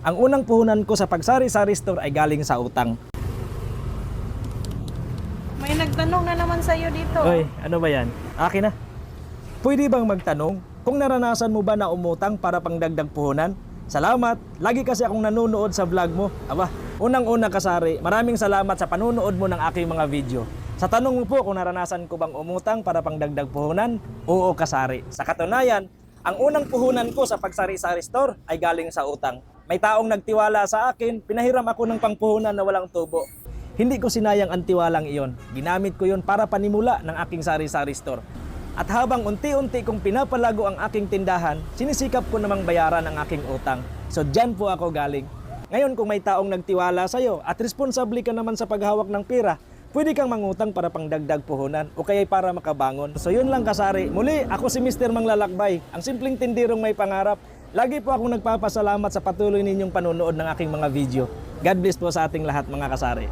Ang unang puhunan ko sa pagsari-sari store ay galing sa utang. May nagtanong na naman sa'yo dito. Oy, ano ba yan? Akin na. Pwede bang magtanong kung naranasan mo ba na umutang para pangdagdag puhunan? Salamat. Lagi kasi akong nanonood sa vlog mo. Aba, unang-una kasari, maraming salamat sa panunood mo ng aking mga video. Sa tanong mo po kung naranasan ko bang umutang para pangdagdag puhunan, oo kasari. Sa katunayan, ang unang puhunan ko sa pagsari-sari store ay galing sa utang. May taong nagtiwala sa akin, pinahiram ako ng pangpuhunan na walang tubo. Hindi ko sinayang ang tiwalang iyon. Ginamit ko yon para panimula ng aking sari-sari store. At habang unti-unti kong pinapalago ang aking tindahan, sinisikap ko namang bayaran ang aking utang. So dyan po ako galing. Ngayon kung may taong nagtiwala sa'yo at responsable ka naman sa paghawak ng pera, pwede kang mangutang para pangdagdag puhunan o kaya para makabangon. So yun lang kasari. Muli, ako si Mr. Manglalakbay, ang simpleng tindirong may pangarap. Lagi po akong nagpapasalamat sa patuloy ninyong panunood ng aking mga video. God bless po sa ating lahat mga kasari.